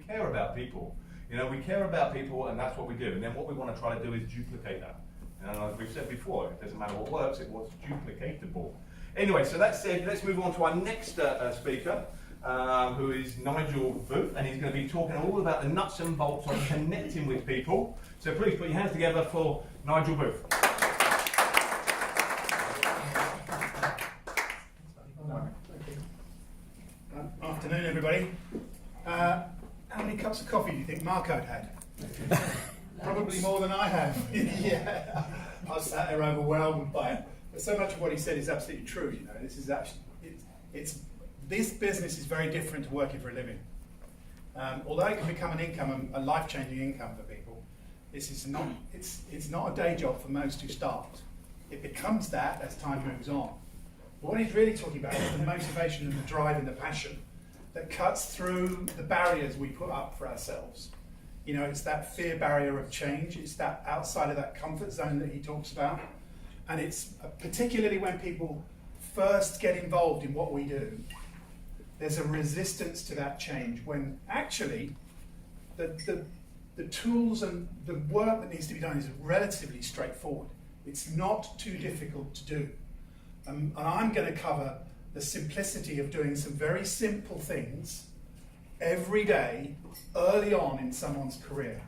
care about people. You know, we care about people, and that's what we do. And then what we want to try to do is duplicate that. And as we've said before, it doesn't matter what works, it's what's duplicatable. Anyway, so that said, let's move on to our next speaker, who is Nigel Booth, and he's going to be talking all about the nuts and bolts of connecting with people. So please put your hands together for Nigel Booth. Afternoon, everybody. How many cups of coffee do you think Marco had? Probably more than I have. Yeah, I was sat there overwhelmed by it. But so much of what he said is absolutely true. You know, this is actually this business is very different to working for a living. Although it can become an income, a life-changing income for people, this is not. It's not a day job for most who start. It becomes that as time moves on. But what he's really talking about is the motivation and the drive and the passion that cuts through the barriers we put up for ourselves. You know, it's that fear barrier of change. It's that outside of that comfort zone that he talks about. And it's particularly when people first get involved in what we do, there's a resistance to that change when actually the tools and the work that needs to be done is relatively straightforward. It's not too difficult to do. And I'm going to cover the simplicity of doing some very simple things every day, early on in someone's career,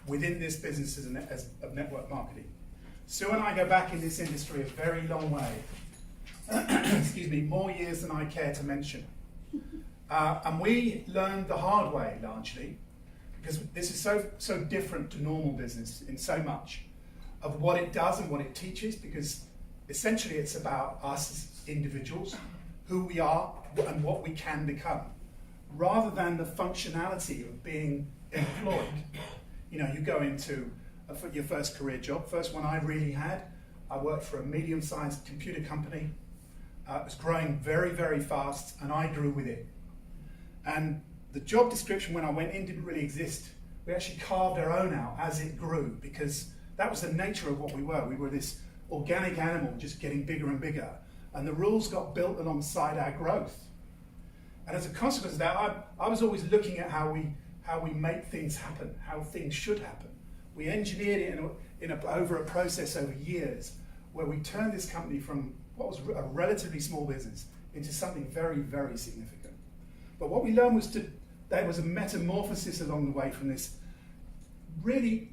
within this business of network marketing. Sue and I go back in this industry a very long way. Excuse me, more years than I care to mention. And we learned the hard way, largely, because this is so different to normal business in so much of what it does and what it teaches, because essentially it's about us as individuals, who we are and what we can become, rather than the functionality of being employed. You know, you go into your first career job. First one I really had, I worked for a medium-sized computer company. It was growing very, very fast, and I grew with it. And the job description when I went in didn't really exist. We actually carved our own out as it grew, because that was the nature of what we were. We were this organic animal just getting bigger and bigger, and the rules got built alongside our growth. And as a consequence of that, I was always looking at how we make things happen, how things should happen. We engineered it over a process over years, where we turned this company from what was a relatively small business into something very, very significant. But what we learned was there was a metamorphosis along the way from this really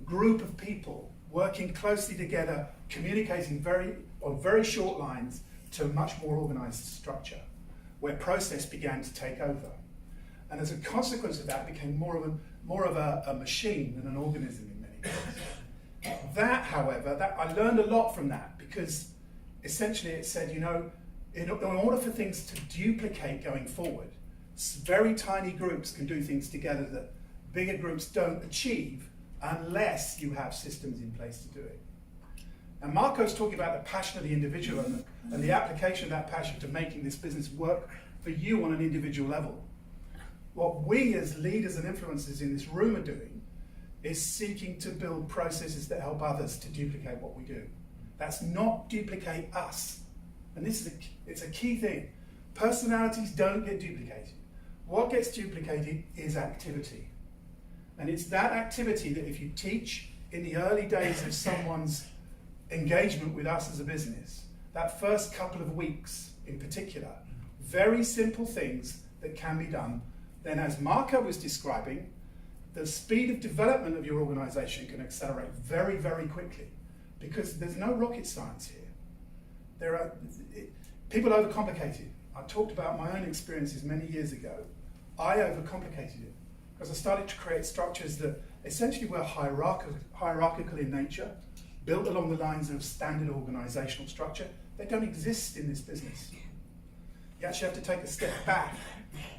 group of people working closely together, communicating on very short lines, to a much more organized structure, where process began to take over. And as a consequence of that, it became more of a machine than an organism in many ways. That, however, I learned a lot from that, because essentially it said, you know, in order for things to duplicate going forward, very tiny groups can do things together that bigger groups don't achieve unless you have systems in place to do it. And Marco's talking about the passion of the individual and the application of that passion to making this business work for you on an individual level. What we as leaders and influencers in this room are doing is seeking to build processes that help others to duplicate what we do. That's not duplicate us. And it's a key thing. Personalities don't get duplicated. What gets duplicated is activity. And it's that activity that if you teach in the early days of someone's engagement with us as a business, that first couple of weeks in particular, very simple things that can be done, then as Marco was describing, the speed of development of your organization can accelerate very, very quickly, because there's no rocket science here. People overcomplicate it. I talked about my own experiences many years ago. I overcomplicated it, because I started to create structures that essentially were hierarchical in nature, built along the lines of standard organizational structure. They don't exist in this business. You actually have to take a step back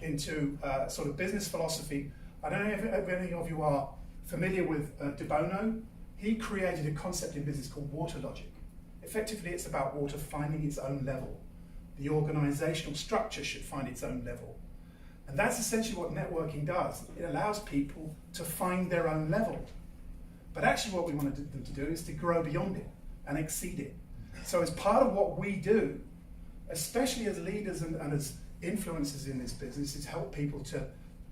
into sort of business philosophy. I don't know if any of you are familiar with De Bono. He created a concept in business called water logic. Effectively, it's about water finding its own level. The organizational structure should find its own level. And that's essentially what networking does. It allows people to find their own level. But actually what we want them to do is to grow beyond it and exceed it. So as part of what we do, especially as leaders and as influencers in this business, is help people to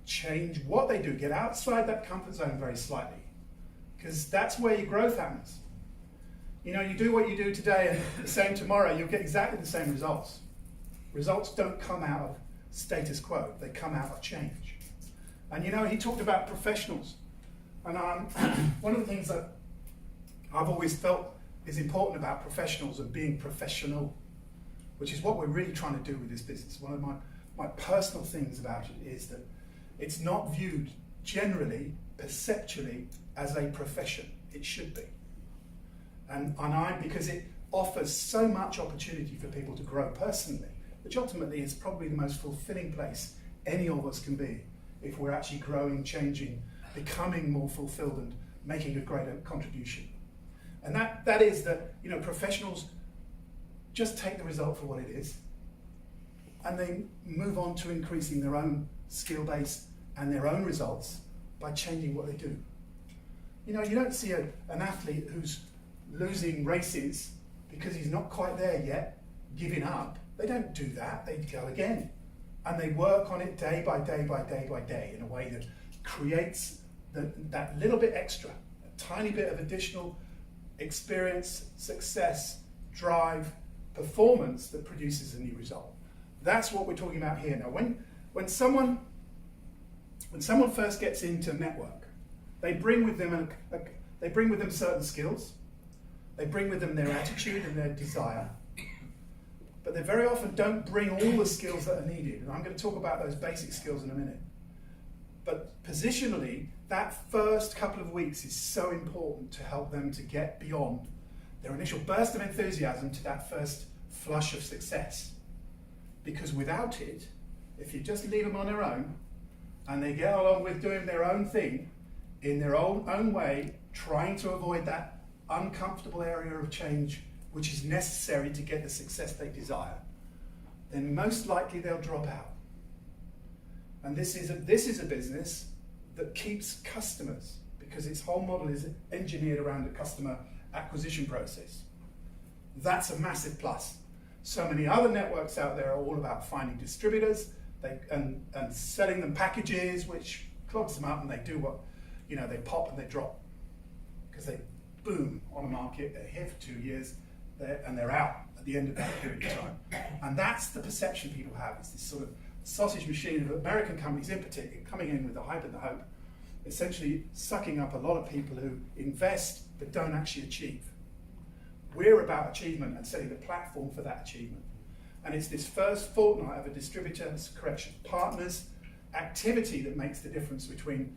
change what they do, get outside that comfort zone very slightly, because that's where your growth happens. You know, you do what you do today and the same tomorrow, you'll get exactly the same results. Results don't come out of status quo, they come out of change. And you know, he talked about professionals. And one of the things that I've always felt is important about professionals and being professional, which is what we're really trying to do with this business. One of my personal things about it is that it's not viewed generally, perceptually, as a profession. It should be. And because it offers so much opportunity for people to grow personally, which ultimately is probably the most fulfilling place any of us can be if we're actually growing, changing, becoming more fulfilled and making a greater contribution. And that is that, you know, professionals just take the result for what it is and they move on to increasing their own skill base and their own results by changing what they do. You know, you don't see an athlete who's losing races because he's not quite there yet, giving up. They don't do that, they go again. And they work on it day by day by day by day in a way that creates that little bit extra, a tiny bit of additional experience, success, drive, performance that produces a new result. That's what we're talking about here. Now, when someone first gets into network, they bring with them certain skills, they bring with them their attitude and their desire, but they very often don't bring all the skills that are needed. And I'm going to talk about those basic skills in a minute. But positionally, that first couple of weeks is so important to help them to get beyond their initial burst of enthusiasm to that first flush of success. Because without it, if you just leave them on their own, and they get along with doing their own thing, in their own way, trying to avoid that uncomfortable area of change which is necessary to get the success they desire, then most likely they'll drop out. And this is a business that keeps customers because its whole model is engineered around the customer acquisition process. That's a massive plus. So many other networks out there are all about finding distributors and selling them packages, which clogs them up, and they do what, you know, they pop and they drop because they boom on a market, they're here for 2 years, and they're out at the end of that period of time. And that's the perception people have. It's this sort of sausage machine of American companies in particular coming in with the hype and the hope, essentially sucking up a lot of people who invest but don't actually achieve. We're about achievement and setting the platform for that achievement. And it's this first fortnight of a distributor's partners activity that makes the difference between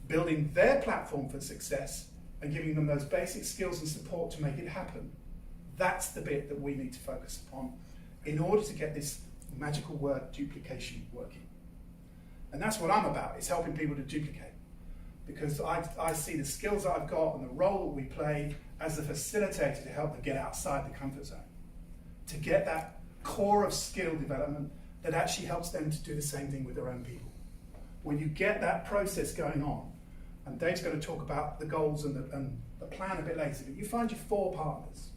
building their platform for success and giving them those basic skills and support to make it happen. That's the bit that we need to focus upon in order to get this magical word duplication working. And that's what I'm about, is helping people to duplicate. Because I see the skills that I've got and the role that we play as a facilitator to help them get outside the comfort zone, to get that core of skill development that actually helps them to do the same thing with their own people. When you get that process going on, and Dave's going to talk about the goals and the plan a bit later, but you find your 4 partners,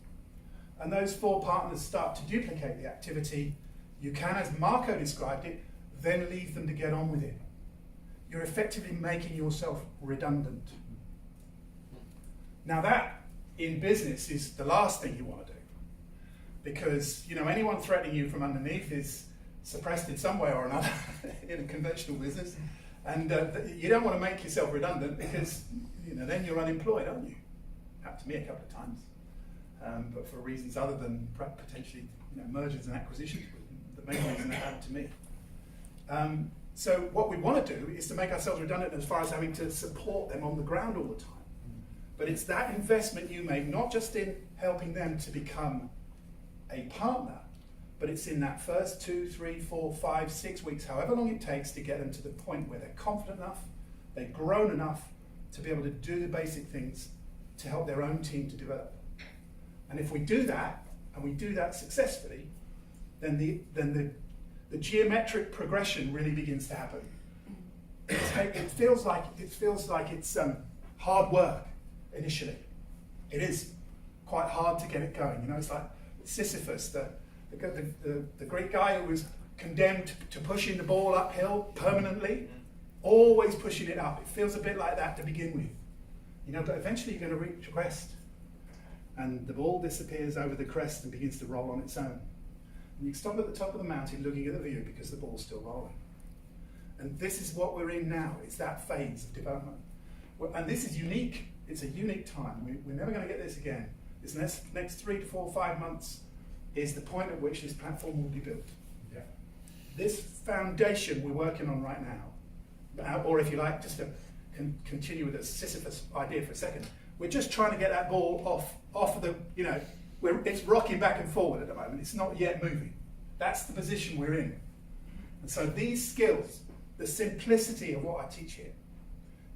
and those 4 partners start to duplicate the activity, you can, as Marco described it, then leave them to get on with it. You're effectively making yourself redundant. Now that, in business, is the last thing you want to do. Because, you know, anyone threatening you from underneath is suppressed in some way or another in a conventional business. And you don't want to make yourself redundant because, you know, then you're unemployed, aren't you? Happened to me a couple of times. But for reasons other than potentially, you know, mergers and acquisitions, the main reason that happened to me. So what we want to do is to make ourselves redundant as far as having to support them on the ground all the time. But it's that investment you make, not just in helping them to become a partner, but it's in that first 2, 3, 4, 5, 6 weeks, however long it takes to get them to the point where they're confident enough, they've grown enough to be able to do the basic things to help their own team to develop. And if we do that, and we do that successfully, then the geometric progression really begins to happen. It feels like it's hard work initially. It is quite hard to get it going. You know, it's like Sisyphus, the Greek guy who was condemned to pushing the ball uphill permanently. always pushing it up. It feels a bit like that to begin with. You know, but eventually you're going to reach a crest, and the ball disappears over the crest and begins to roll on its own. And you stop at the top of the mountain looking at the view because the ball's still rolling. And this is what we're in now. It's that phase of development. And this is unique. It's a unique time. We're never going to get this again. This next 3 to 4, 5 months is the point at which this platform will be built. Yeah. This foundation we're working on right now, or if you like, just to continue with the Sisyphus idea for a second, we're just trying to get that ball off of the, you know, it's rocking back and forward at the moment. It's not yet moving. That's the position we're in. And so these skills, the simplicity of what I teach here,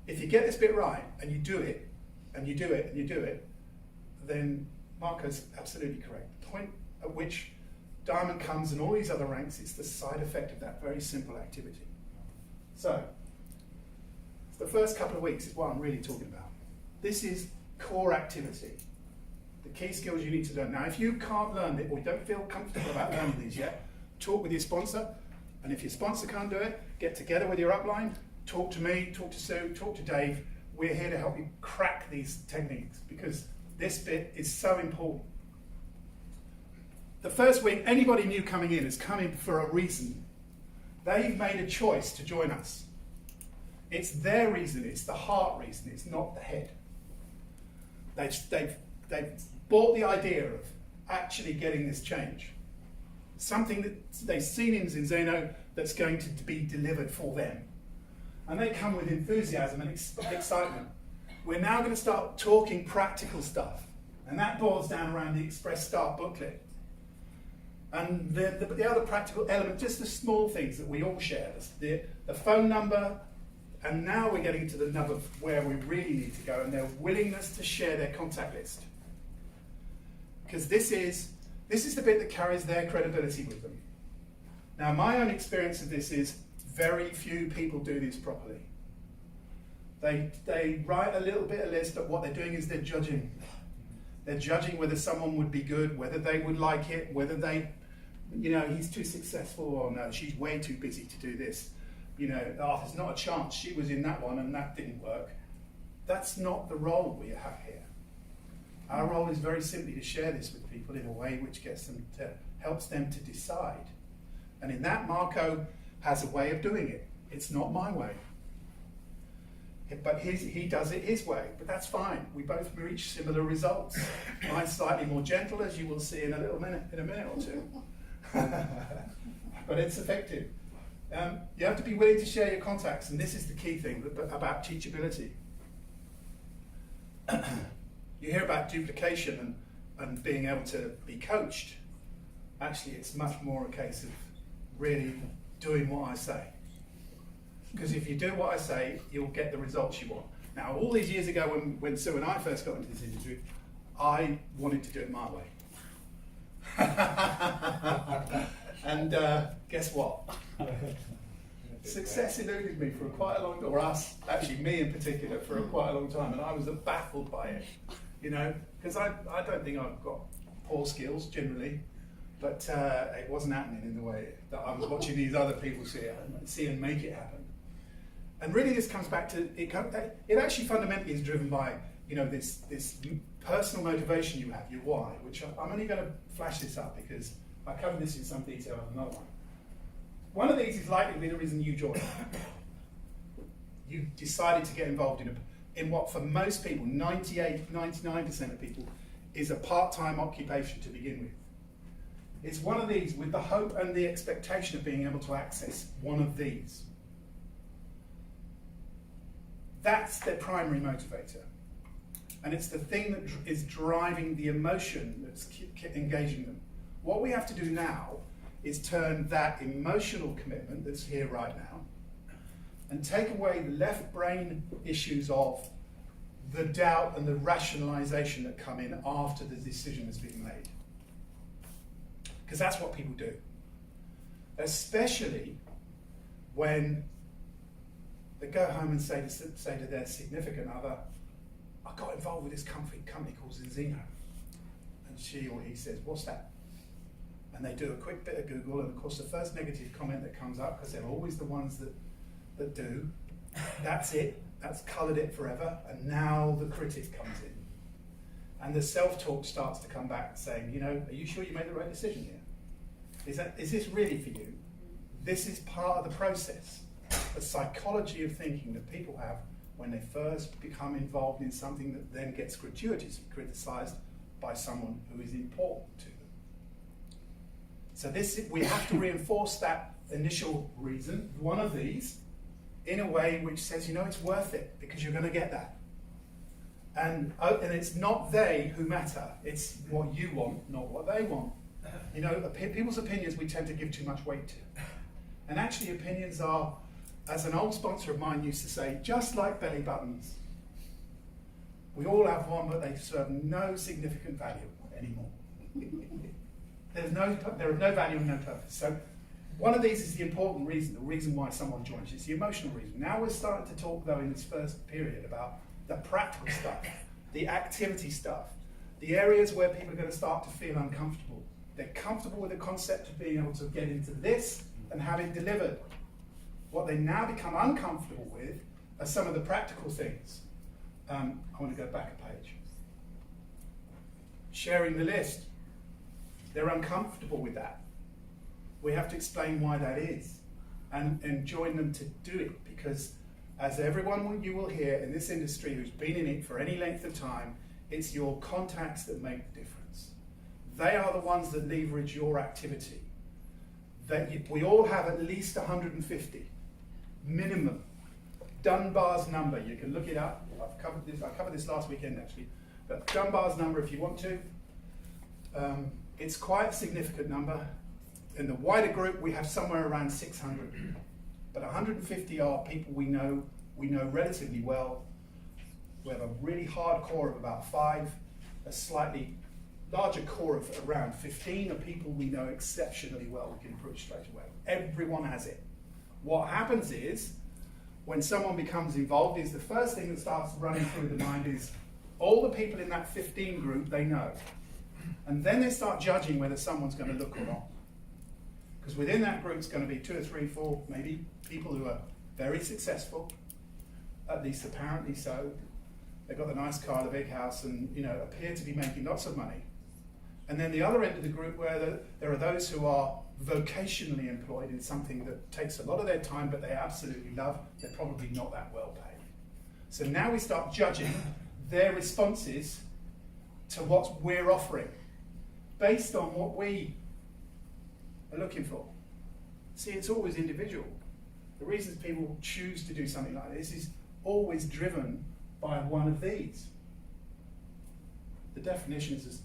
if you get this bit right and you do it, and you do it, and you do it, then Marco's absolutely correct. The point at which diamond comes and all these other ranks, it's the side effect of that very simple activity. So, the first couple of weeks is what I'm really talking about. This is core activity. The key skills you need to learn. Now, if you can't learn it, or you don't feel comfortable about learning these yet, talk with your sponsor, and if your sponsor can't do it, get together with your upline, talk to me, talk to Sue, talk to Dave. We're here to help you crack these techniques, because this bit is so important. The first week, anybody new coming in is coming for a reason. They've made a choice to join us. It's their reason, it's the heart reason, it's not the head. They've bought the idea of actually getting this change. Something that they've seen in Zinzeno that's going to be delivered for them. And they come with enthusiasm and excitement. We're now going to start talking practical stuff. And that boils down around the Express Start booklet. And the other practical element, just the small things that we all share, the phone number, and now we're getting to the nub of where we really need to go, and their willingness to share their contact list. Because this is the bit that carries their credibility with them. Now, my own experience of this is very few people do this properly. They write a little bit of list, but what they're doing is they're judging. They're judging whether someone would be good, whether they would like it, whether they, you know, he's too successful, or no, she's way too busy to do this. You know, oh, there's not a chance, she was in that one and that didn't work. That's not the role we have here. Our role is very simply to share this with people in a way which helps them to decide. And in that, Marco has a way of doing it. It's not my way. But he does it his way, but that's fine. We both reach similar results. Mine's slightly more gentle, as you will see in a minute or two. But it's effective. You have to be willing to share your contacts, and this is the key thing about teachability. You hear about duplication and being able to be coached. Actually, it's much more a case of really doing what I say. Because if you do what I say, you'll get the results you want. Now, all these years ago when Sue and I first got into this industry, I wanted to do it my way. And guess what? Success eluded me for quite a long time, or us, actually me in particular, for quite a long time, and I was baffled by it, you know, because I don't think I've got poor skills generally, but it wasn't happening in the way that I was watching these other people see and make it happen. And really this comes back to, it actually fundamentally is driven by, you know, this personal motivation you have, your why, which I'm only going to flash this up because I covered this in some detail in another one. One of these is likely to be the reason you joined. You decided to get involved in what for most people, 98, 99% of people, is a part-time occupation to begin with. It's one of these with the hope and the expectation of being able to access one of these. That's their primary motivator. And it's the thing that is driving the emotion that's engaging them. What we have to do now is turn that emotional commitment that's here right now and take away the left brain issues of the doubt and the rationalization that come in after the decision has been made. Because that's what people do. Especially when they go home and say to their significant other, I got involved with this company called Zinzeno. And she or he says, what's that? And they do a quick bit of Google, and of course the first negative comment that comes up, because they're always the ones that do, That's it. That's coloured it forever. And now the critic comes in. And the self-talk starts to come back saying, you know, are you sure you made the right decision here? Is this really for you? This is part of the process, the psychology of thinking that people have when they first become involved in something that then gets gratuitously criticised by someone who is important to them. So we have to reinforce that initial reason, one of these, in a way which says, you know, it's worth it because you're going to get that. And it's not they who matter, it's what you want, not what they want. You know, people's opinions we tend to give too much weight to. And actually opinions are, as an old sponsor of mine used to say, just like belly buttons. We all have one, but they serve no significant value anymore. They're of no value and no purpose. So one of these is the important reason, the reason why someone joins. It's the emotional reason. Now we're starting to talk, though, in this first period about the practical stuff, the activity stuff, the areas where people are going to start to feel uncomfortable. They're comfortable with the concept of being able to get into this and have it delivered. What they now become uncomfortable with are some of the practical things. I want to go back a page. Sharing the list. They're uncomfortable with that. We have to explain why that is and join them to do it, because as everyone you will hear in this industry who's been in it for any length of time, it's your contacts that make the difference. They are the ones that leverage your activity. We all have at least 150, minimum. Dunbar's number, you can look it up. I covered this last weekend actually. But Dunbar's number, if you want to, it's quite a significant number. In the wider group, we have somewhere around 600. But 150 are people we know relatively well. We have a really hard core of about 5, a slightly larger core of around 15 are people we know exceptionally well, we can approach straight away. Everyone has it. What happens is, when someone becomes involved, is the first thing that starts running through the mind is all the people in that 15 group they know. And then they start judging whether someone's going to look or not. Because within that group, it's going to be 2 or 3, 4, maybe people who are very successful, at least apparently so. They've got the nice car, the big house, and appear to be making lots of money. And then the other end of the group, where there are those who are vocationally employed in something that takes a lot of their time, but they absolutely love. They're probably not that well paid. So now we start judging their responses to what we're offering, based on what we are looking for. See, it's always individual. The reasons people choose to do something like this is always driven by one of these. The definitions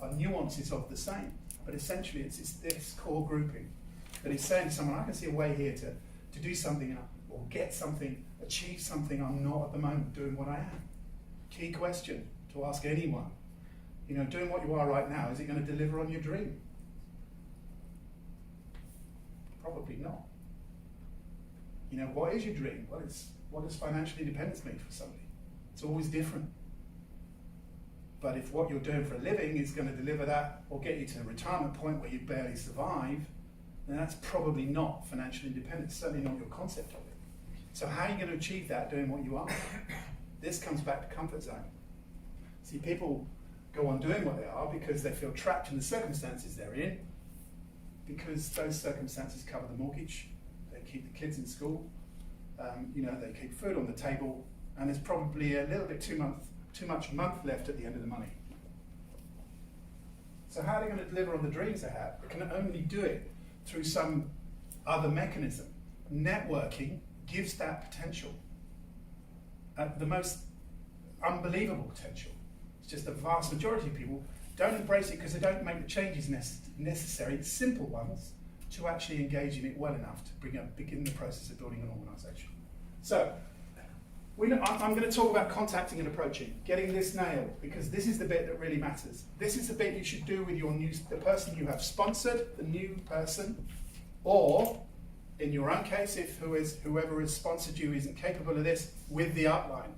are nuances of the same, but essentially it's this core grouping that is saying to someone, I can see a way here to do something or get something, achieve something I'm not at the moment doing what I am. Key question to ask anyone. Doing what you are right now, is it going to deliver on your dream? Probably not. What is your dream? What does financial independence mean for somebody? It's always different. But if what you're doing for a living is going to deliver that or get you to a retirement point where you barely survive, then that's probably not financial independence, certainly not your concept of it. So how are you going to achieve that doing what you are? This comes back to comfort zone. See, people go on doing what they are because they feel trapped in the circumstances they're in, because those circumstances cover the mortgage, they keep the kids in school, they keep food on the table, and there's probably a little bit too much month left at the end of the money. So how are they going to deliver on the dreams they have? They can only do it through some other mechanism. Networking gives that potential. The most unbelievable potential. It's just the vast majority of people don't embrace it because they don't make the changes necessary, simple ones, to actually engage in it well enough to begin the process of building an organisation. So, I'm going to talk about contacting and approaching, getting this nailed, because this is the bit that really matters. This is the bit you should do with the person you have sponsored, the new person, or, in your own case, if whoever has sponsored you isn't capable of this, with the upline.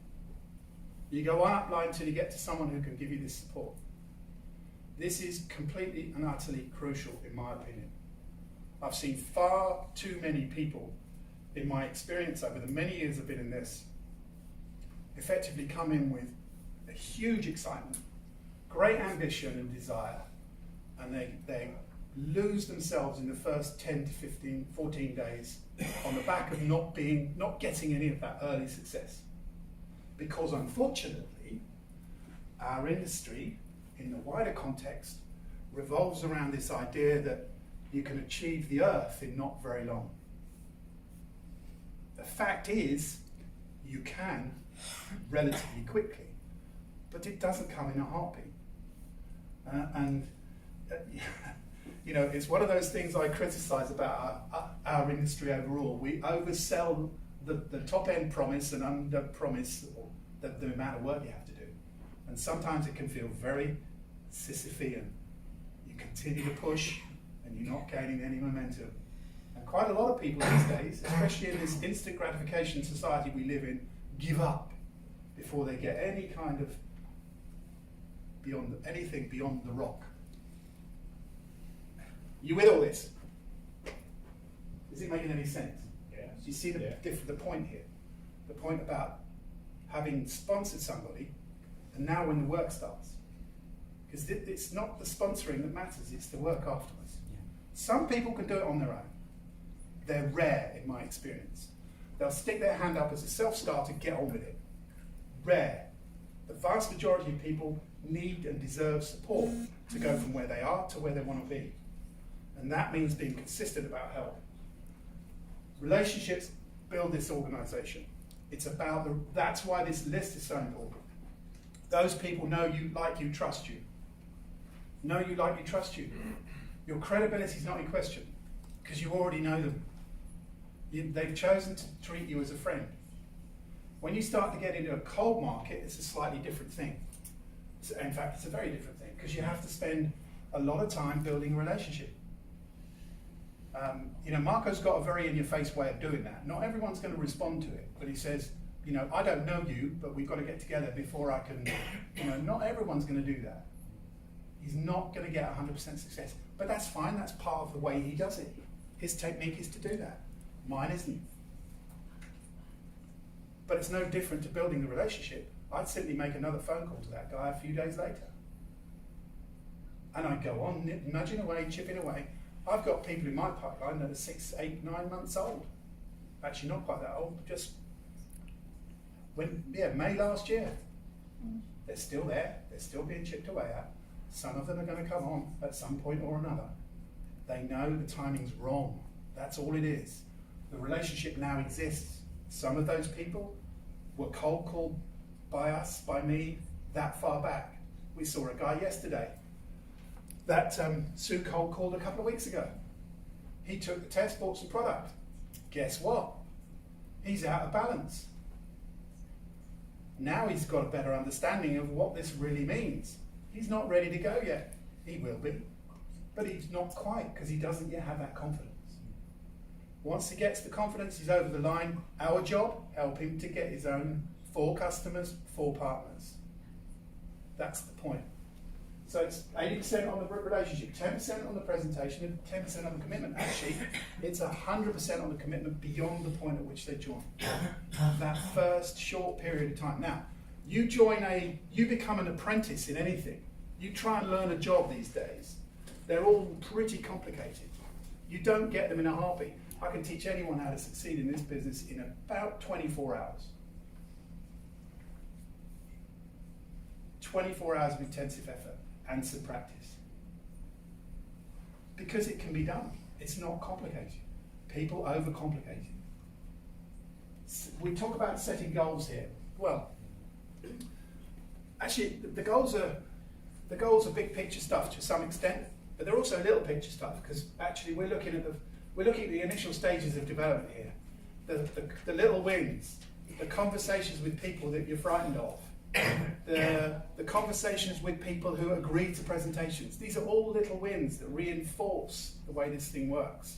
You go on upline till you get to someone who can give you this support. This is completely and utterly crucial, in my opinion. I've seen far too many people in my experience over the many years I've been in this, effectively come in with a huge excitement, great ambition and desire, and they lose themselves in the first 10 to 15, 14 days on the back of not getting any of that early success. Because unfortunately, our industry, in the wider context, revolves around this idea that you can achieve the earth in not very long. The fact is, you can relatively quickly, but it doesn't come in a heartbeat. You know, it's one of those things I criticize about our industry overall. We oversell the top end promise and under promise the amount of work you have to do. And sometimes it can feel very Sisyphean. You continue to push and you're not gaining any momentum. And quite a lot of people these days, especially in this instant gratification society we live in, give up before they get any kind of anything beyond the rock. You with all this? Is it making any sense? Yeah. Do you see the point here? The point about having sponsored somebody, and now when the work starts. Because it's not the sponsoring that matters, it's the work afterwards. Yeah. Some people can do it on their own. They're rare in my experience. They'll stick their hand up as a self-starter, get on with it. Rare. The vast majority of people need and deserve support to go from where they are to where they want to be. And that means being consistent about help. Relationships build this organization. It's about that's why this list is so important. Those people know you, like you, trust you. Know you, like you, trust you. Your credibility is not in question because you already know them. They've chosen to treat you as a friend. When you start to get into a cold market, it's a slightly different thing. In fact, it's a very different thing because you have to spend a lot of time building a relationship. You know, Marco's got a very in-your-face way of doing that. Not everyone's going to respond to it, but he says, you know, I don't know you, but we've got to get together before I can, you know, not everyone's going to do that. He's not going to get 100% success, but that's fine. That's part of the way he does it. His technique is to do that. Mine isn't. But it's no different to building the relationship. I'd simply make another phone call to that guy a few days later. And I'd go on, nudging away, chipping away. I've got people in my pipeline that are 6, 8, 9 months old. Actually, not quite that old, just May last year. They're still there. They're still being chipped away at. Some of them are going to come on at some point or another. They know the timing's wrong. That's all it is. The relationship now exists. Some of those people were cold called by us, by me, that far back. We saw a guy yesterday that Sue cold called a couple of weeks ago. He took the test, bought some product. Guess what? He's out of balance. Now he's got a better understanding of what this really means. He's not ready to go yet. He will be, but he's not quite because he doesn't yet have that confidence. Once he gets the confidence, he's over the line. Our job, help him to get his own 4 customers, 4 partners. That's the point. So it's 80% on the relationship, 10% on the presentation, and 10% on the commitment. Actually, it's 100% on the commitment beyond the point at which they join. That first short period of time. Now, you become an apprentice in anything. You try and learn a job these days. They're all pretty complicated. You don't get them in a heartbeat. I can teach anyone how to succeed in this business in about 24 hours. 24 hours of intensive effort and some practice. Because it can be done. It's not complicated. People overcomplicate it. We talk about setting goals here. Well, actually, the goals are big picture stuff to some extent, but they're also little picture stuff because actually we're looking at the initial stages of development here. The little wins, the conversations with people that you're frightened of, the conversations with people who agree to presentations. These are all little wins that reinforce the way this thing works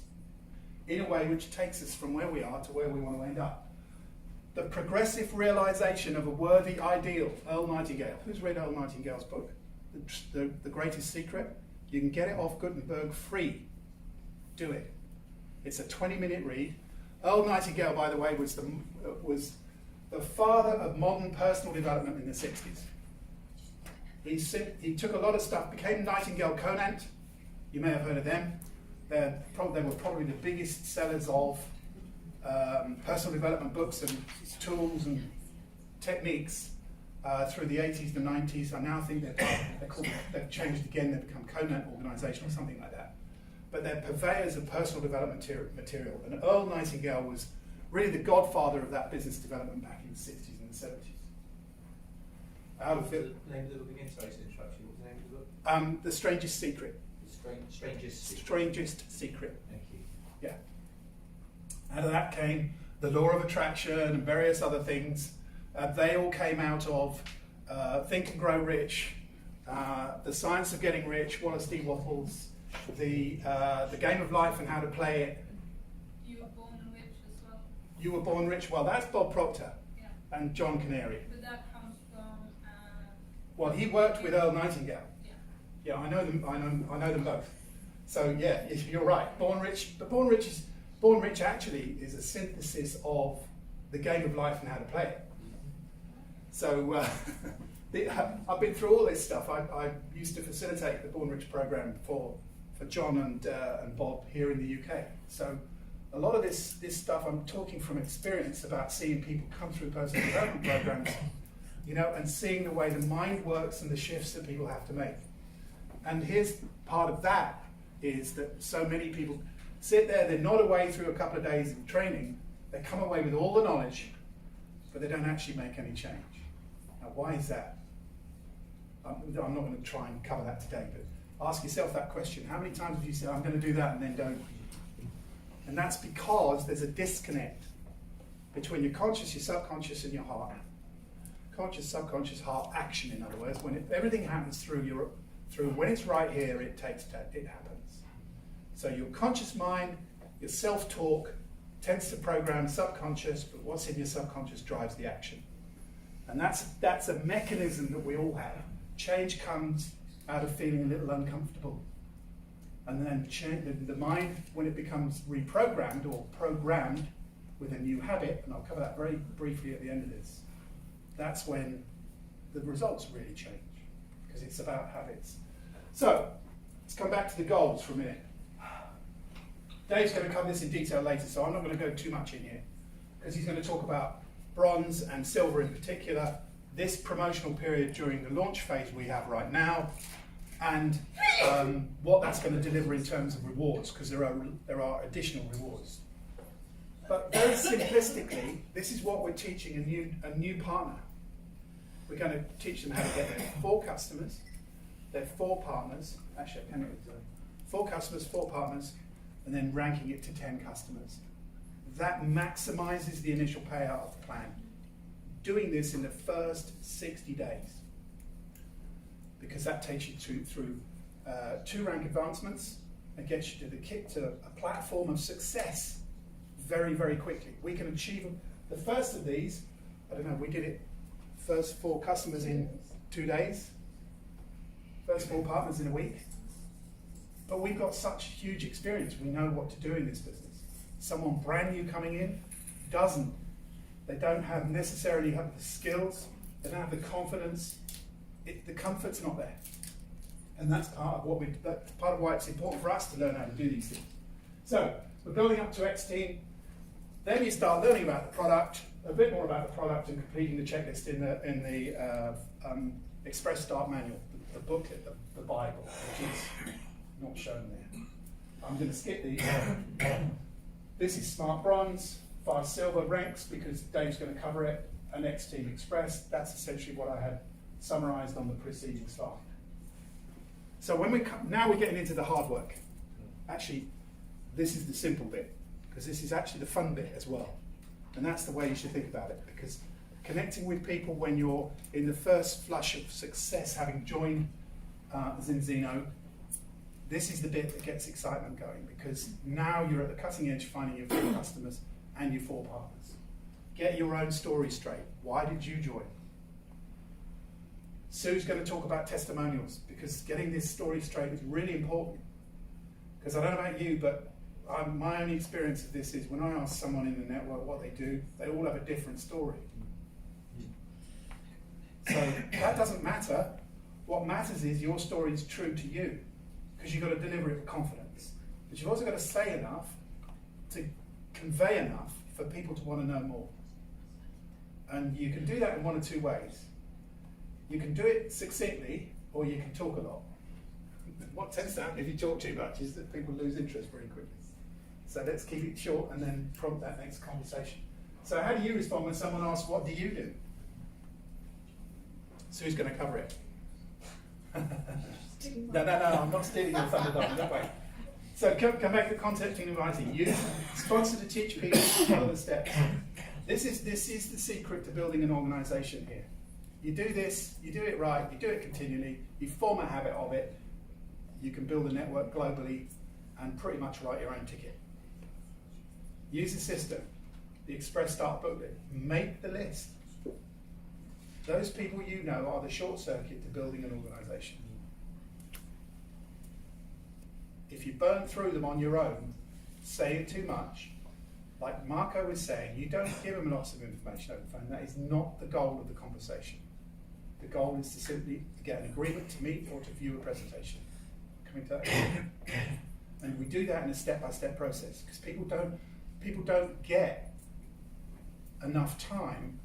in a way which takes us from where we are to where we want to end up. The progressive realization of a worthy ideal, Earl Nightingale. Who's read Earl Nightingale's book? The Greatest Secret? You can get it off Gutenberg free. Do it. It's a 20-minute read. Earl Nightingale, by the way, was the father of modern personal development in the 60s. He took a lot of stuff, became Nightingale Conant. You may have heard of them. They were probably the biggest sellers of personal development books and tools and techniques through the 80s, the 90s. I now think they've changed again. They've become Conant organisation or something like that. But they're purveyors of personal development material. And Earl Nightingale was really the godfather of that business development back in the 60s and the 70s. Out of the name of the book again? Sorry to interrupt you. What was the name of the book? The Strangest Secret. Strangest Secret. Thank you. Yeah. Out of that came the law of attraction and various other things. They all came out of Think and Grow Rich, The Science of Getting Rich, Wallace D. Wattles, the Game of Life and How to Play It. You Were Born Rich as well. You Were Born Rich. Well, that's Bob Proctor Yeah. and John Canary. But that comes from. Well, he worked with Earl Nightingale. Yeah. Yeah, I know them. I know them both. So yeah, you're right. Born Rich, but Born Rich actually is a synthesis of the Game of Life and How to Play It. So I've been through all this stuff. I used to facilitate the Born Rich program for John and Bob here in the UK. So a lot of this stuff I'm talking from experience about seeing people come through personal development programs, and seeing the way the mind works and the shifts that people have to make. And here's part of that is that so many people sit there, they're not away through a couple of days of training, they come away with all the knowledge, but they don't actually make any change. Now, why is that? I'm not going to try and cover that today, but ask yourself that question. How many times have you said, I'm going to do that, and then don't? And that's because there's a disconnect between your conscious, your subconscious, and your heart. Conscious, subconscious, heart action, in other words. When everything happens through when it's right here, it happens. So your conscious mind, your self-talk, tends to program subconscious, but what's in your subconscious drives the action. And that's a mechanism that we all have. Change comes out of feeling a little uncomfortable. And then the mind, when it becomes reprogrammed or programmed with a new habit, and I'll cover that very briefly at the end of this, that's when the results really change, because it's about habits. So, let's come back to the goals for a minute. Dave's going to cover this in detail later, so I'm not going to go too much in here, because he's going to talk about bronze and silver in particular, this promotional period during the launch phase we have right now, and what that's going to deliver in terms of rewards, because there are additional rewards. But very simplistically, this is what we're teaching a new partner. We're going to teach them how to get their 4 customers, their 4 partners, actually I can get 4 customers, 4 partners, and then ranking it to 10 customers. That maximizes the initial payout of the plan. Doing this in the first 60 days, because that takes you through 2 rank advancements and gets you to a platform of success very, very quickly. We can achieve the first of these. I don't know, we did it first 4 customers in 2 days, first 4 partners in a week. But we've got such huge experience. We know what to do in this business. Someone brand new coming in they don't necessarily have the skills, they don't have the confidence, the comfort's not there. And that's part of why it's important for us to learn how to do these things. So, we're building up to X team, then you start learning about the product, a bit more about the product, and completing the checklist in the Express Start Manual, the booklet, the Bible, which is not shown there. I'm going to skip these. This is Smart Bronze, 5 Silver ranks, because Dave's going to cover it, and X Team Express. That's essentially what I had summarised on the preceding slide. So now we're getting into the hard work. Actually, this is the simple bit, because this is actually the fun bit as well. And that's the way you should think about it, because connecting with people when you're in the first flush of success, having joined Zinzino, this is the bit that gets excitement going, because now you're at the cutting edge finding your 4 customers and your 4 partners. Get your own story straight. Why did you join? Sue's going to talk about testimonials, because getting this story straight is really important. Because I don't know about you, but my only experience of this is when I ask someone in the network what they do, they all have a different story. So that doesn't matter. What matters is your story is true to you, because you've got to deliver it with confidence. But you've also got to say enough to convey enough for people to want to know more. And you can do that in one of two ways. You can do it succinctly, or you can talk a lot. What tends to happen if you talk too much is that people lose interest very quickly. So let's keep it short and then prompt that next conversation. So how do you respond when someone asks, what do you do? So who's going to cover it? No, I'm not stealing your thunder, don't wait. So come back to contacting and inviting. Use sponsor to teach people to follow the steps. This is the secret to building an organisation here. You do this, you do it right, you do it continually, you form a habit of it, you can build a network globally and pretty much write your own ticket. Use the system, the Express Start booklet, make the list. Those people you know are the short circuit to building an organisation. If you burn through them on your own, saying too much, like Marco was saying, you don't give them lots of information over the phone. That is not the goal of the conversation. The goal is to simply get an agreement to meet or to view a presentation. Coming to that. And we do that in a step-by-step process, because people don't get enough time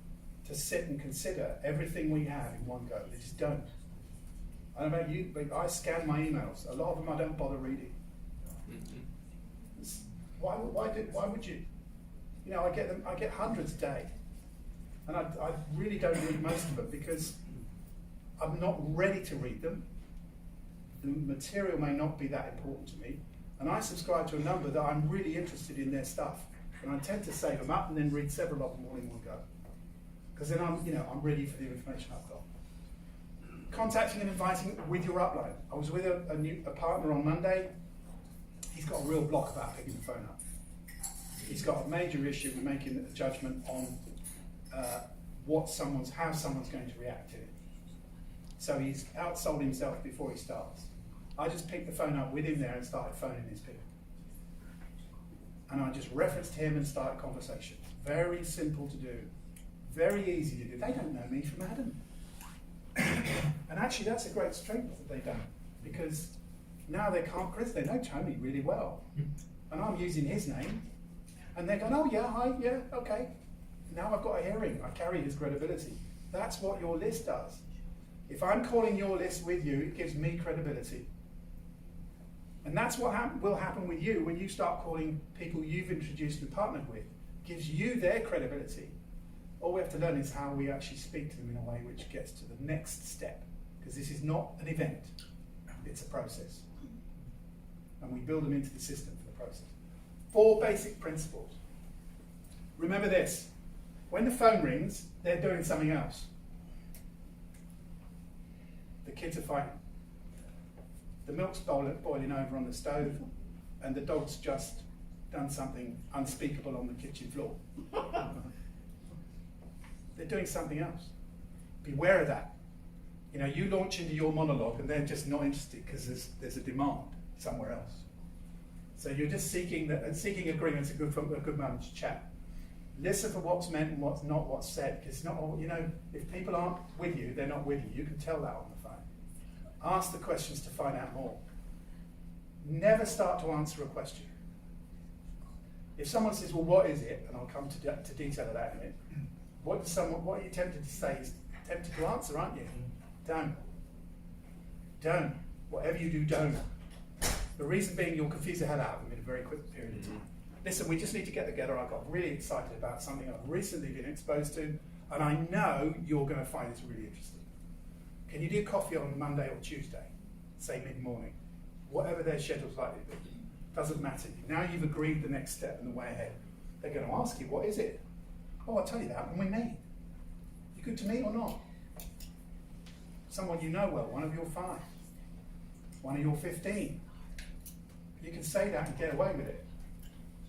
to sit and consider everything we have in one go. They just don't. I don't know about you, but I scan my emails. A lot of them I don't bother reading. Why would you? You know, I get hundreds a day, and I really don't read most of them because I'm not ready to read them. The material may not be that important to me, and I subscribe to a number that I'm really interested in their stuff, and I tend to save them up and then read several of them all in one go, because then I'm ready for the information I've got. Contacting and inviting with your upline. I was with a partner on Monday. He's got a real block about picking the phone up. He's got a major issue with making a judgment on how someone's going to react to it. So he's outsold himself before he starts. I just picked the phone up with him there and started phoning his people. And I just referenced him and started conversation. Very simple to do, very easy to do. They don't know me from Adam. And actually that's a great strength that they don't, because now they can't Chris, they know Tony really well. And I'm using his name, and they're going, oh yeah, hi, yeah, okay. Now I've got a hearing, I carry his credibility. That's what your list does. If I'm calling your list with you, it gives me credibility. And that's what will happen with you when you start calling people you've introduced and partnered with. It gives you their credibility. All we have to learn is how we actually speak to them in a way which gets to the next step. Because this is not an event, it's a process. And we build them into the system for the process. 4 basic principles. Remember this, when the phone rings, they're doing something else. The kids are fighting. The milk's boiling over on the stove, and the dog's just done something unspeakable on the kitchen floor. They're doing something else. Beware of that. You know, you launch into your monologue and they're just not interested because there's a demand somewhere else. So you're just seeking agreement's a good moment to chat. Listen for what's meant and what's not what's said, because not all, you know, if people aren't with you, they're not with you. You can tell that on the phone. Ask the questions to find out more. Never start to answer a question. If someone says, well, what is it? And I'll come to detail of that in a minute. What are you tempted to say is tempted to answer, aren't you? Don't. Don't. Whatever you do, don't. The reason being you'll confuse the hell out of them in a very quick period of time. Listen, we just need to get together. I got really excited about something I've recently been exposed to, and I know you're going to find this really interesting. Can you do coffee on Monday or Tuesday? Say mid-morning. Whatever their schedule's likely to be. Doesn't matter. Now you've agreed the next step and the way ahead. They're going to ask you, what is it? Oh, I'll tell you that when we meet. You good to meet or not? Someone you know well, one of your 5, one of your 15. You can say that and get away with it.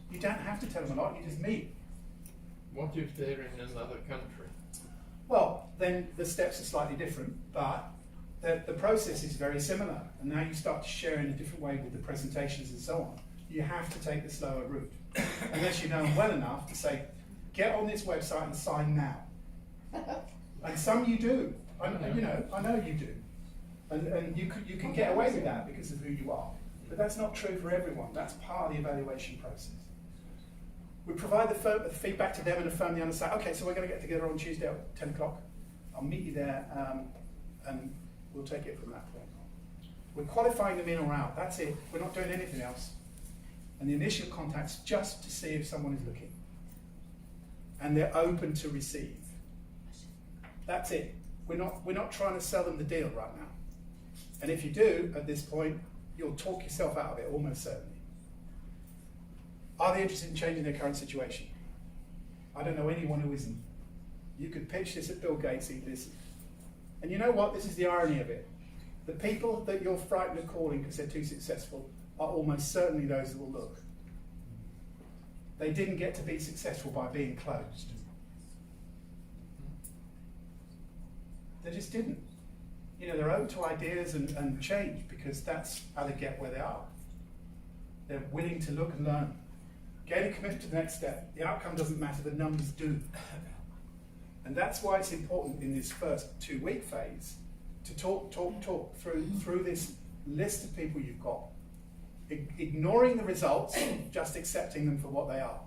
You don't have to tell them a lot, you just meet. What if they're in another country? Well, then the steps are slightly different, but the process is very similar. And now you start to share in a different way with the presentations and so on. you have to take the slower route, unless you know them well enough to say, get on this website and sign now. And some you do, I know you do, and you can get away with that because of who you are. But that's not true for everyone. That's part of the evaluation process. We provide the feedback to them and affirm the understanding. Okay, so we're going to get together on Tuesday at 10 o'clock. I'll meet you there, and we'll take it from that point on. We're qualifying them in or out. That's it. We're not doing anything else. And the initial contact's just to see if someone is looking. And they're open to receive. That's it. We're not trying to sell them the deal right now. And if you do, at this point, you'll talk yourself out of it, almost certainly. Are they interested in changing their current situation? I don't know anyone who isn't. You could pitch this at Bill Gates, he'd listen. And you know what? This is the irony of it. The people that you're frightened of calling because they're too successful are almost certainly those that will look. They didn't get to be successful by being closed. They just didn't. They're open to ideas and change because that's how they get where they are. They're willing to look and learn. Getting committed to the next step. The outcome doesn't matter, the numbers do. And that's why it's important in this first 2-week phase to talk through this list of people you've got. Ignoring the results, just accepting them for what they are.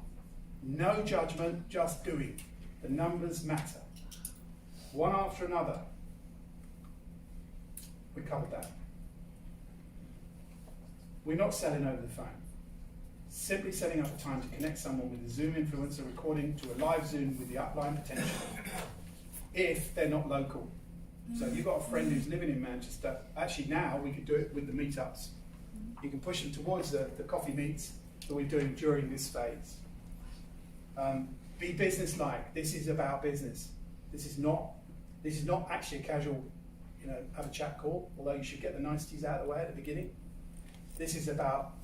No judgment, just doing. The numbers matter. One after another. We covered that. We're not selling over the phone. Simply setting up a time to connect someone with a Zoom influencer recording to a live Zoom with the upline potential, if they're not local. So if you've got a friend who's living in Manchester, actually now we could do it with the meetups. You can push them towards the coffee meets that we're doing during this phase. Be business-like. This is about business. This is not actually a casual, have a chat call, although you should get the niceties out of the way at the beginning. This is about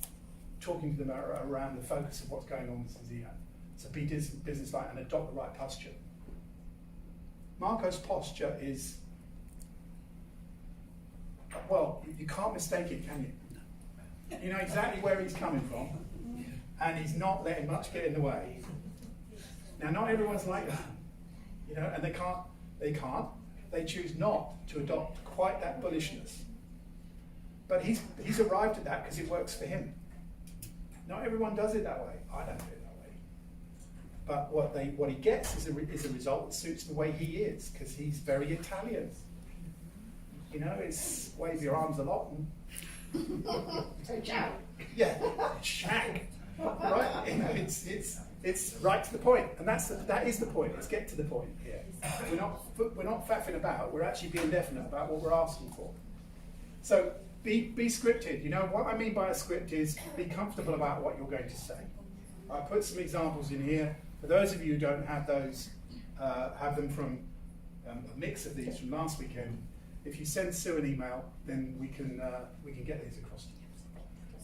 talking to them around the focus of what's going on with Zio. So be business-like and adopt the right posture. Marco's posture is, well, you can't mistake it, can you? You know exactly where he's coming from, and he's not letting much get in the way. Now, not everyone's like that, and they choose not to adopt quite that bullishness. But he's arrived at that because it works for him. Not everyone does it that way. I don't do it that way. But what he gets is a result that suits the way he is, because he's very Italian. It's wave your arms a lot and Hey, ciao. yeah, shag, right? It's right to the point, and that is the point. Let's get to the point here. We're not faffing about. We're actually being definite about what we're asking for. So be scripted. What I mean by a script is be comfortable about what you're going to say. I put some examples in here. For those of you who don't have those, have them from a mix of these from last weekend. If you send Sue an email, then we can get these across to you.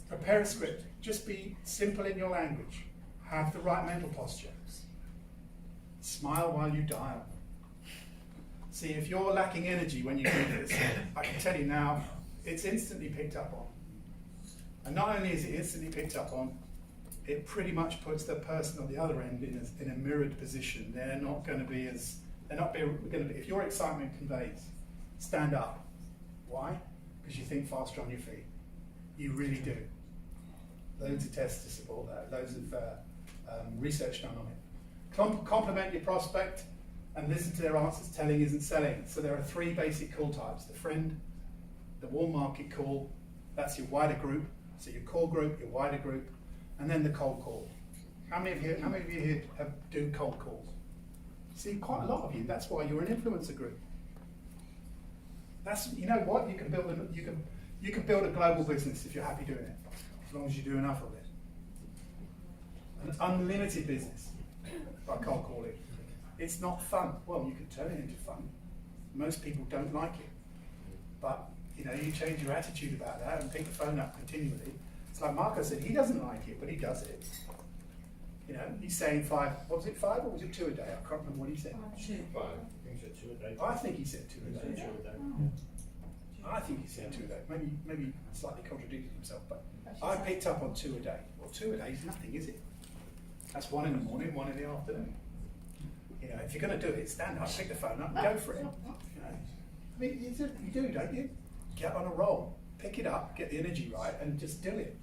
Prepare a script. Just be simple in your language. Have the right mental posture. Smile while you dial. See, if you're lacking energy when you do this, I can tell you now, it's instantly picked up on. And not only is it instantly picked up on, it pretty much puts the person on the other end in a mirrored position. They're not going to be if your excitement conveys, stand up. Why? Because you think faster on your feet. You really do. Loads of tests to support that, loads of research done on it. Compliment your prospect and listen to their answers. Telling isn't selling. So there are 3 basic call types: the friend, the warm market call, that's your wider group, so your core group, your wider group, and then the cold call. How many of you here do cold calls? See, quite a lot of you. That's why you're an influencer group. You know what? You can build a global business if you're happy doing it, as long as you do enough of it. An unlimited business by cold calling. It's not fun. Well, you can turn it into fun. Most people don't like it, but you change your attitude about that and pick the phone up continually. It's like Marco said, he doesn't like it, but he does it. He's saying 5, what was it, 5 or was it 2 a day? I can't remember what he said. 5. I think he said 2 a day. I think he said 2 a day. 2 a day. I think he said 2 a day. Maybe slightly contradicting himself, but I picked up on 2 a day. Well, 2 a day is nothing, is it? That's 1 in the morning, 1 in the afternoon. You know, if you're going to do it, stand up, pick the phone up, and go for it. You know, I mean, you do, don't you? Get on a roll, pick it up, get the energy right, and just do it.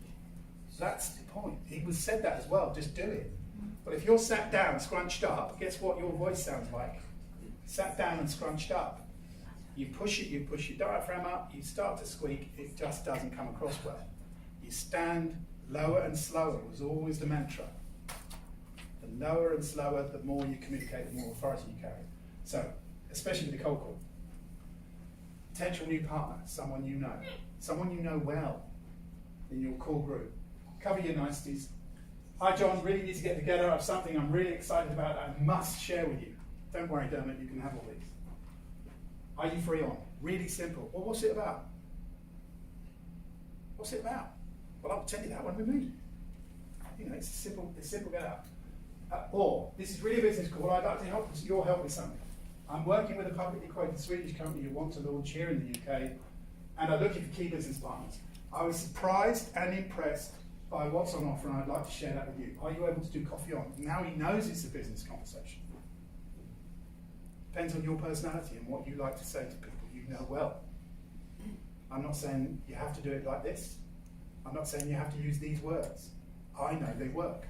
That's the point. He was said that as well. Just do it. But if you're sat down, scrunched up, guess what your voice sounds like? Sat down and scrunched up. You push it, you push your diaphragm up, you start to squeak, it just doesn't come across well. You stand lower and slower was always the mantra. The lower and slower, the more you communicate, the more authority you carry. So, especially with the cold call. Potential new partner, someone you know well in your core group. Cover your niceties. Hi John, really need to get together. I have something I'm really excited about that I must share with you. Don't worry, Dermot, you can have all these. Are you free on? Really simple. Well, what's it about? What's it about? Well, I'll tell you that when we meet. You know, it's simple get out. Or, this is really a business call, I'd like to help your help with something. I'm working with a publicly quoted Swedish company who want to launch here in the UK, and I'm looking for key business partners. I was surprised and impressed by what's on offer, and I'd like to share that with you. Are you able to do coffee on? Now he knows it's a business conversation. Depends on your personality and what you like to say to people you know well. I'm not saying you have to do it like this. I'm not saying you have to use these words. I know they work.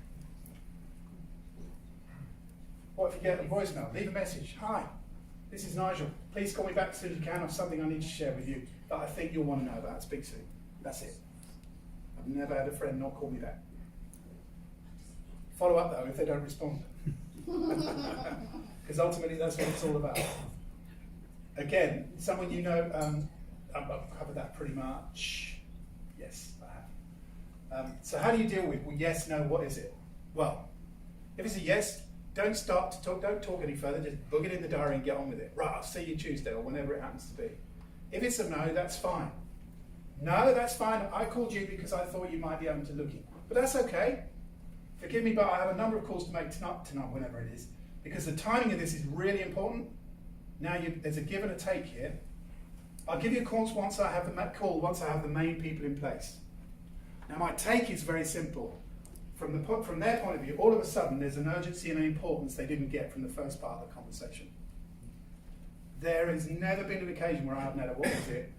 What if you get a voicemail? Leave a message. Hi, this is Nigel. Please call me back as soon as you can. I have something I need to share with you that I think you'll want to know about. Speak soon. That's it. I've never had a friend not call me back. Follow up though if they don't respond. Because ultimately that's what it's all about. Again, someone you know, I've covered that pretty much. Yes, I have. So how do you deal with, well, yes, no, what is it? Well, if it's a yes, don't start to talk, don't talk any further, just book it in the diary and get on with it. Right, I'll see you Tuesday or whenever it happens to be. If it's a no, that's fine. No, that's fine. I called you because I thought you might be open to looking. But that's okay. Forgive me, but I have a number of calls to make tonight, whenever it is, because the timing of this is really important. Now there's a give and a take here. I'll give you a call once I have the main people in place. Now my take is very simple. From their point of view, all of a sudden there's an urgency and an importance they didn't get from the first part of the conversation. There has never been an occasion where I've what is it?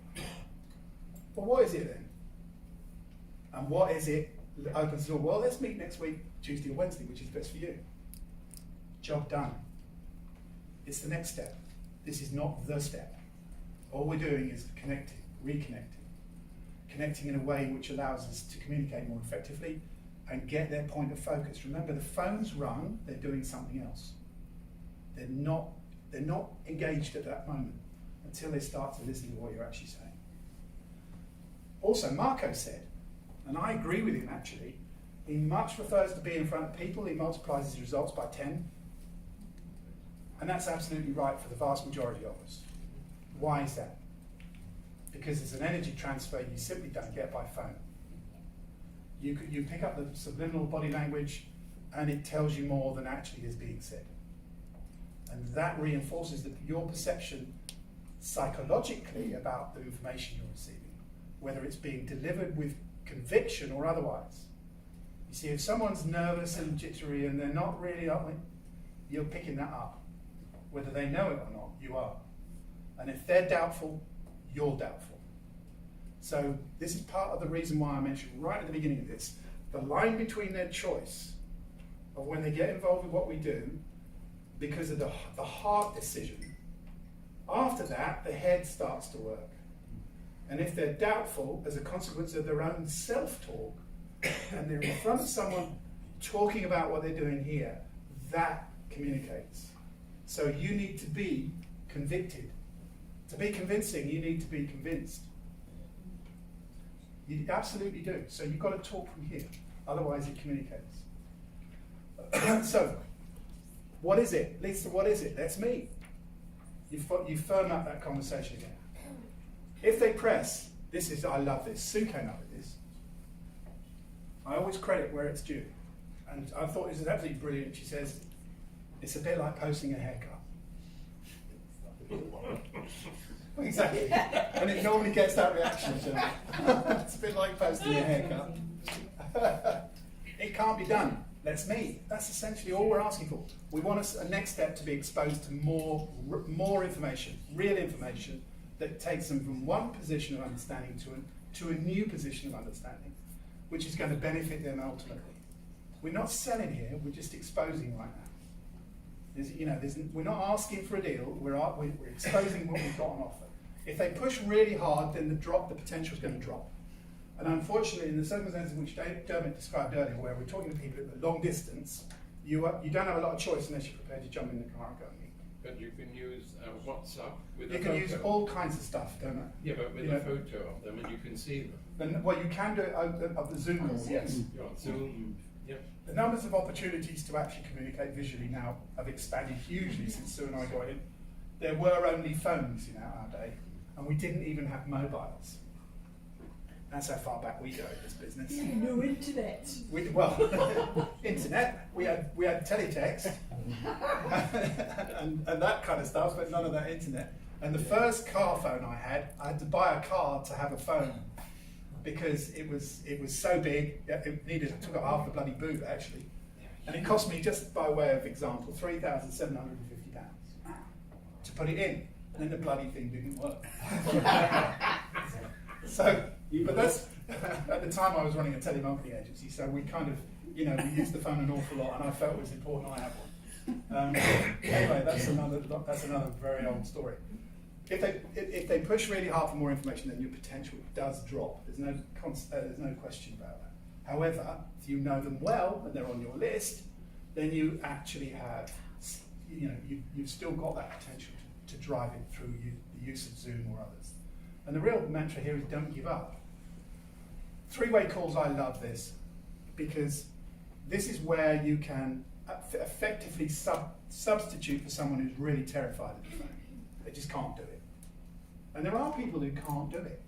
Well, what is it then? And what is it that opens the door? Well, let's meet next week, Tuesday or Wednesday, which is best for you. Job done. It's the next step. This is not the step. All we're doing is connecting, reconnecting, connecting in a way which allows us to communicate more effectively and get their point of focus. Remember, the phone's rung, they're doing something else. They're not engaged at that moment until they start to listen to what you're actually saying. Also, Marco said, and I agree with him actually, he much prefers to be in front of people, he multiplies his results by 10. And that's absolutely right for the vast majority of us. Why is that? Because there's an energy transfer you simply don't get by phone. You pick up the subliminal body language and it tells you more than actually is being said. And that reinforces your perception psychologically about the information you're receiving, whether it's being delivered with conviction or otherwise. You see, if someone's nervous and jittery and they're not really, you're picking that up. Whether they know it or not, you are. And if they're doubtful, you're doubtful. So this is part of the reason why I mentioned right at the beginning of this, the line between their choice of when they get involved with what we do, because of the heart decision, after that, the head starts to work. And if they're doubtful as a consequence of their own self-talk, and they're in front of someone talking about what they're doing here, that communicates. So you need to be convicted. To be convincing, you need to be convinced. You absolutely do. So you've got to talk from here, otherwise it communicates. So, what is it? Lisa, what is it? That's me. You firm up that conversation again. If they press, I love this. Sue came up with this. I always credit where it's due. And I thought this is absolutely brilliant. She says, it's a bit like posting a haircut. Exactly. And it normally gets that reaction, you know. It's a bit like posting a haircut. It can't be done. That's me. That's essentially all we're asking for. We want a next step to be exposed to more information, real information, that takes them from one position of understanding to a new position of understanding, which is going to benefit them ultimately. We're not selling here, we're just exposing right now. We're not asking for a deal, we're exposing what we've got on offer. If they push really hard, then the potential is going to drop. And unfortunately, in the circumstances which Dermot described earlier, where we're talking to people at a long distance, you don't have a lot of choice unless you're prepared to jump in the car and go. But you can use WhatsApp with You can use all kinds of stuff, don't you? Yeah, but with a photo of them and you can see them. Then, well, you can do it of the Zoom call, yes. Yeah, Zoom. Yep. The numbers of opportunities to actually communicate visually now have expanded hugely since Sue and I got in. There were only phones in our day, and we didn't even have mobiles. That's how far back we go in this business. No internet. Internet. We had teletext and that kind of stuff, but none of that internet. And the first car phone I had to buy a car to have a phone because it was so big. It took up half the bloody boot actually, and it cost me, just by way of example, £3,750 to put it in, and then the bloody thing didn't work. So, but that's, at the time I was running a telemarketing agency, so we kind of, we used the phone an awful lot, and I felt it was important I have one. Anyway, that's another very old story. If they push really hard for more information, then your potential does drop. There's no question about that. However, if you know them well and they're on your list, then you actually have, you've still got that potential to drive it through the use of Zoom or others. And the real mantra here is don't give up. Three-way calls, I love this, because this is where you can effectively substitute for someone who's really terrified of the phone. They just can't do it. And there are people who can't do it.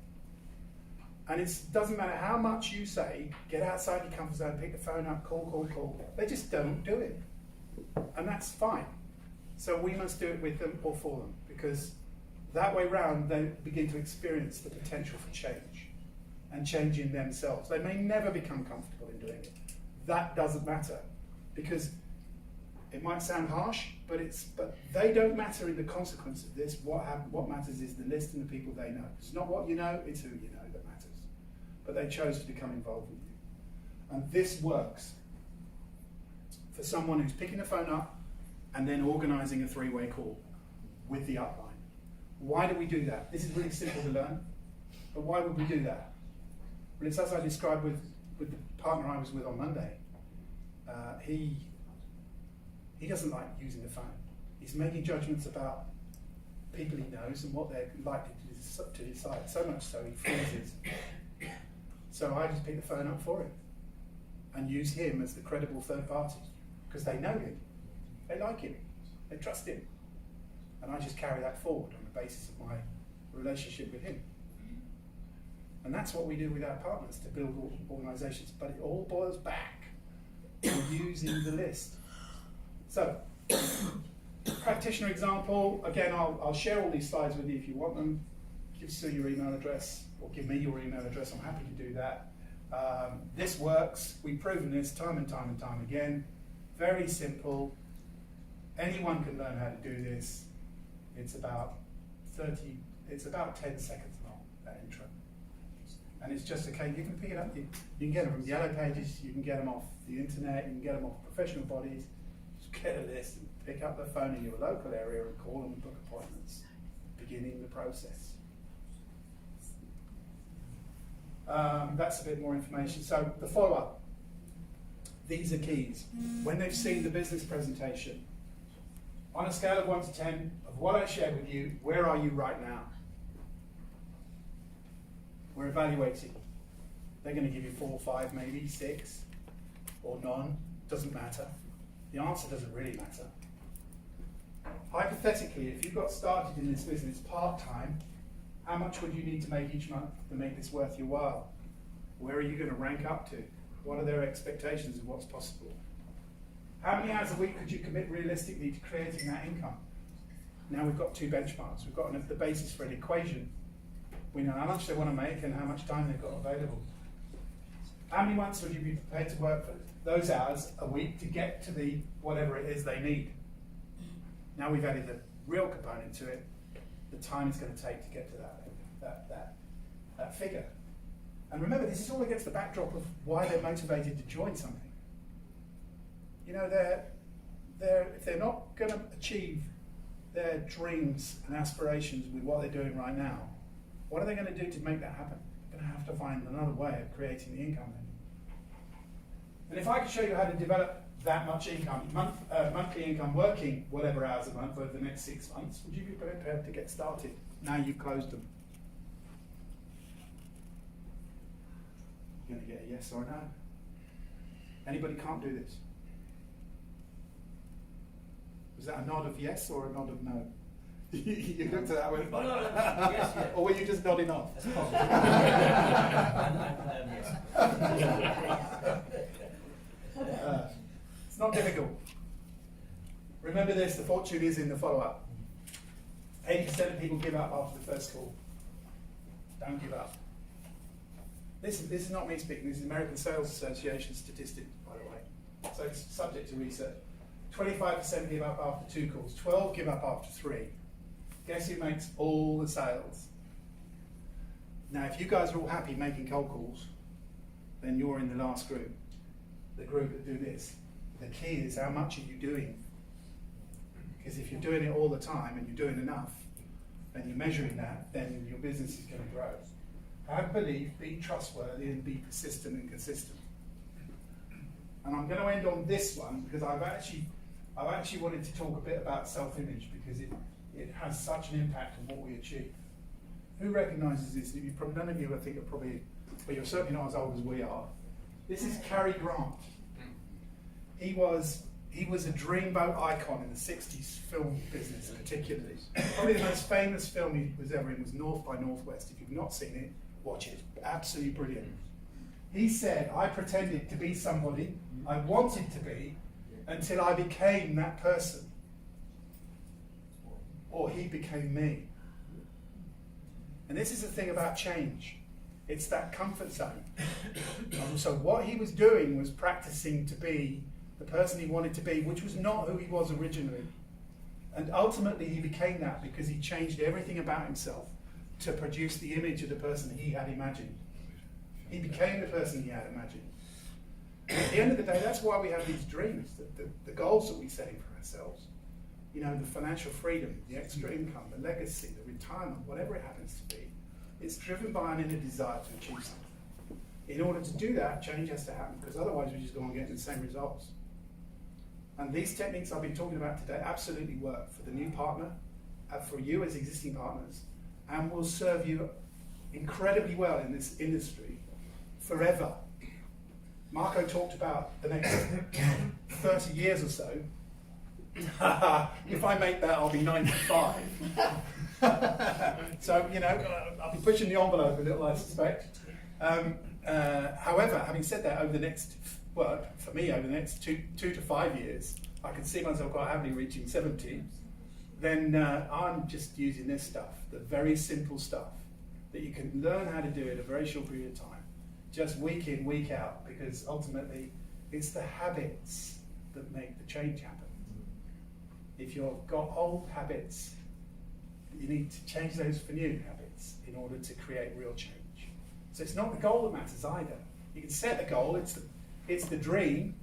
And it doesn't matter how much you say, get outside your comfort zone, pick the phone up, call. They just don't do it. And that's fine. So we must do it with them or for them, because that way round, they begin to experience the potential for change and change in themselves. They may never become comfortable in doing it. That doesn't matter, because it might sound harsh, but they don't matter in the consequence of this. What matters is the list and the people they know. It's not what you know, it's who you know that matters. But they chose to become involved with you. And this works for someone who's picking the phone up and then organising a three-way call with the upline. Why do we do that? This is really simple to learn, but why would we do that? Well, it's as I described with the partner I was with on Monday. He doesn't like using the phone. He's making judgments about people he knows and what they're likely to decide, so much so he freezes. So I just pick the phone up for him and use him as the credible third party, because they know him, they like him, they trust him. And I just carry that forward on the basis of my relationship with him. And that's what we do with our partners to build organisations. But it all boils back to using the list. So, practitioner example. Again, I'll share all these slides with you if you want them. Give Sue your email address, or give me your email address. I'm happy to do that. This works. We've proven this time and time and time again. Very simple. Anyone can learn how to do this. It's about 10 seconds long, that intro. And it's just okay, you can pick it up, you can get them from Yellow Pages, you can get them off the internet, you can get them off professional bodies. Just get a list and pick up the phone in your local area and call them and book appointments, beginning the process. That's a bit more information. So the follow-up, these are keys. When they've seen the business presentation, on a scale of 1 to 10, of what I shared with you, where are you right now? We're evaluating. They're going to give you 4, 5, maybe 6, or none. Doesn't matter. The answer doesn't really matter. Hypothetically, if you got started in this business part-time, how much would you need to make each month to make this worth your while? Where are you going to rank up to? What are their expectations of what's possible? How many hours a week could you commit realistically to creating that income? Now we've got two benchmarks. We've got the basis for an equation. We know how much they want to make and how much time they've got available. How many months would you be prepared to work for those hours a week to get to the whatever it is they need? Now we've added a real component to it, the time it's going to take to get to that figure. And remember, this is all against the backdrop of why they're motivated to join something. You know, if they're not going to achieve their dreams and aspirations with what they're doing right now, what are they going to do to make that happen? They're going to have to find another way of creating the income they need. And if I could show you how to develop that much income, monthly income, working whatever hours a month over the next 6 months, would you be prepared to get started? Now you've closed them. You're going to get a yes or a no. Anybody can't do this? Was that a nod of yes or a nod of no? You looked at that one. Oh, no, yes, yeah. Or were you just nodding off? That's positive. Yes. It's not difficult. Remember this, the fortune is in the follow-up. 80% of people give up after the first call. Don't give up. This is not me speaking, this is American Sales Association statistic, by the way. So it's subject to research. 25% give up after 2 calls, 12 give up after 3. Guess who makes all the sales? Now, if you guys are all happy making cold calls, then you're in the last group, the group that do this. The key is how much are you doing? Because if you're doing it all the time and you're doing enough, and you're measuring that, then your business is going to grow. Have belief, be trustworthy, and be persistent and consistent. And I'm going to end on this one because I've actually wanted to talk a bit about self-image because it has such an impact on what we achieve. Who recognises this? None of you, I think, are probably, well, you're certainly not as old as we are. This is Cary Grant. He was a dreamboat icon in the 60s film business, particularly. Probably the most famous film he was ever in was North by Northwest. If you've not seen it, watch it. Absolutely brilliant. He said, I pretended to be somebody I wanted to be until I became that person. Or he became me. And this is the thing about change. It's that comfort zone. So what he was doing was practicing to be the person he wanted to be, which was not who he was originally. And ultimately he became that because he changed everything about himself to produce the image of the person he had imagined. He became the person he had imagined. And at the end of the day, that's why we have these dreams, the goals that we set for ourselves. You know, the financial freedom, the extra income, the legacy, the retirement, whatever it happens to be. It's driven by an inner desire to achieve something. In order to do that, change has to happen, because otherwise we just go on getting the same results. And these techniques I've been talking about today absolutely work for the new partner, for you as existing partners, and will serve you incredibly well in this industry forever. Marco talked about the next 30 years or so. If I make that, I'll be 95. So, you know, I'll be pushing the envelope a little, I suspect. However, having said that, over the next, well, for me, over the next two to 5 years, I can see myself quite happily reaching 70. Then I'm just using this stuff, the very simple stuff that you can learn how to do in a very short period of time, just week in, week out, because ultimately it's the habits that make the change happen. If you've got old habits, you need to change those for new habits in order to create real change. So it's not the goal that matters either. You can set a goal, it's the dream,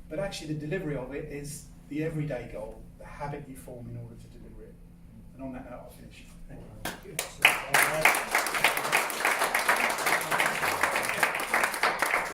but actually the delivery of it is the everyday goal, the habit you form in order to deliver it. And on that note, I'll finish.